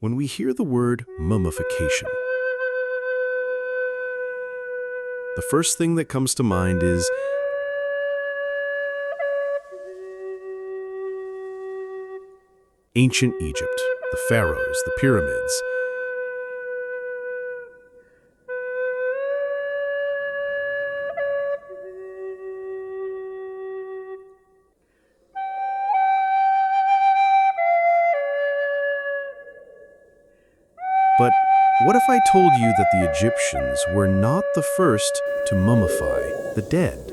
When we hear the word mummification, the first thing that comes to mind is ancient Egypt, the pharaohs, the pyramids. But what if I told you that the Egyptians were not the first to mummify the dead?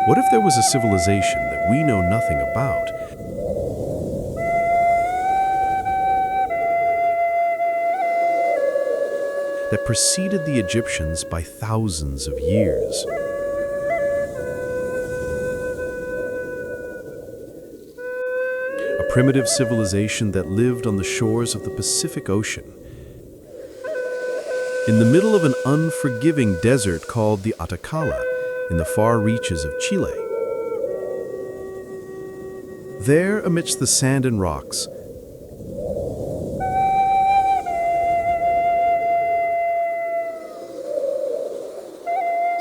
What if there was a civilization that we know nothing about, that preceded the Egyptians by thousands of years? A primitive civilization that lived on the shores of the Pacific Ocean, in the middle of an unforgiving desert called the Atacama, in the far reaches of Chile. There, amidst the sand and rocks,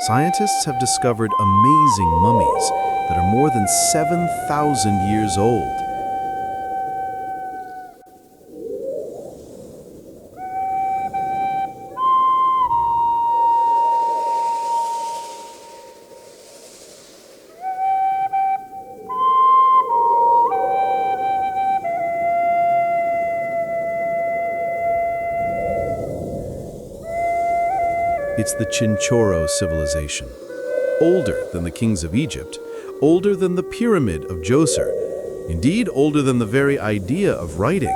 scientists have discovered amazing mummies that are more than 7,000 years old. It's the Chinchorro civilization, older than the kings of Egypt, older than the pyramid of Djoser, indeed older than the very idea of writing.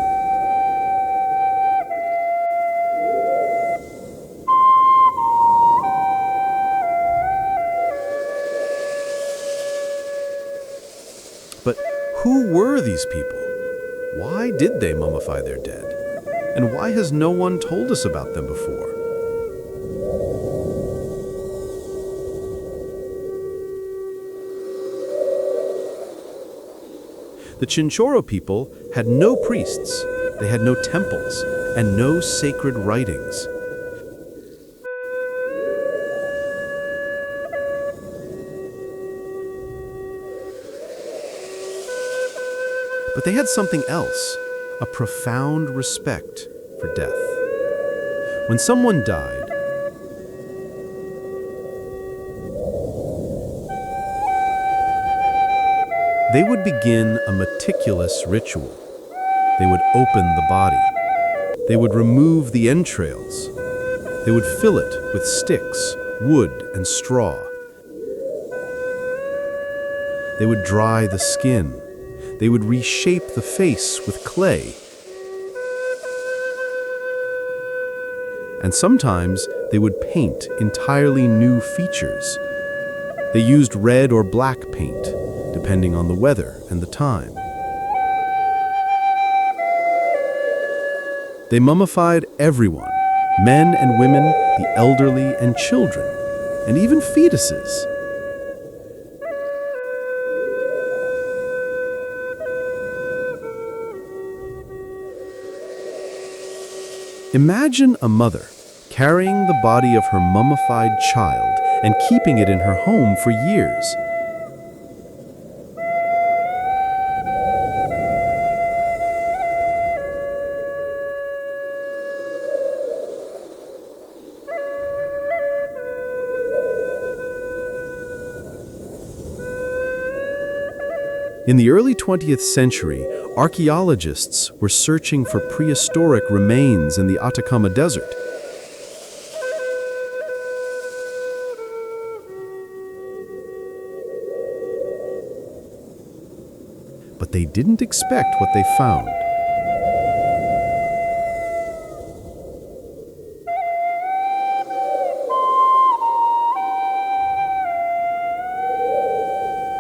But who were these people? Why did they mummify their dead? And why has no one told us about them before? The Chinchorro people had no priests, they had no temples, and no sacred writings. But they had something else, a profound respect for death. When someone died, they would begin a meticulous ritual. They would open the body. They would remove the entrails. They would fill it with sticks, wood, and straw. They would dry the skin. They would reshape the face with clay. And sometimes they would paint entirely new features. They used red or black paint, depending on the weather and the time. They mummified everyone, men and women, the elderly and children, and even fetuses. Imagine a mother carrying the body of her mummified child and keeping it in her home for years. In the early 20th century, archaeologists were searching for prehistoric remains in the Atacama Desert. But they didn't expect what they found.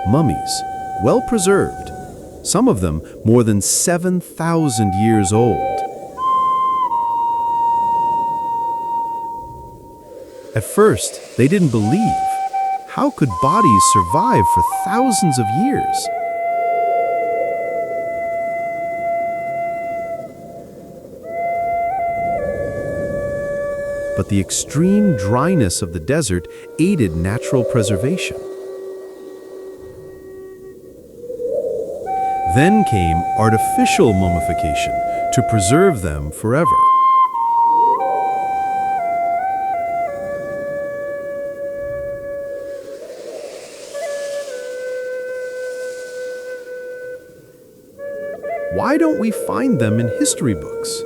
Mummies, well preserved, some of them more than 7,000 years old. At first, they didn't believe. How could bodies survive for thousands of years? But the extreme dryness of the desert aided natural preservation. Then came artificial mummification to preserve them forever. Why don't we find them in history books?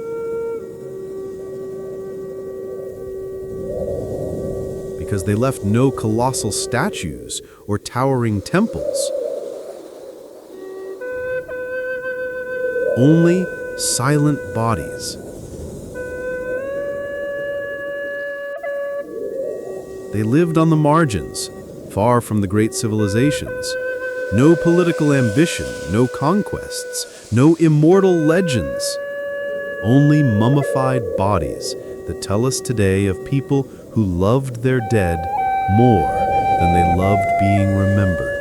Because they left no colossal statues or towering temples. Only silent bodies. They lived on the margins, far from the great civilizations. No political ambition, no conquests, no immortal legends. Only mummified bodies that tell us today of people who loved their dead more than they loved being remembered.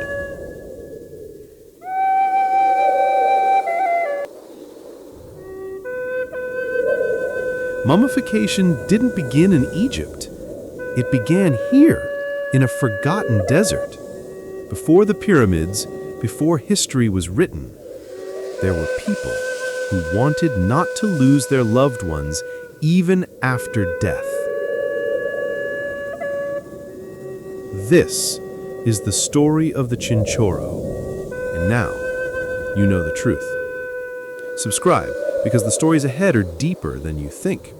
Mummification didn't begin in Egypt. It began here, in a forgotten desert. Before the pyramids, before history was written, there were people who wanted not to lose their loved ones even after death. This is the story of the Chinchorro. And now, you know the truth. Subscribe, because the stories ahead are deeper than you think.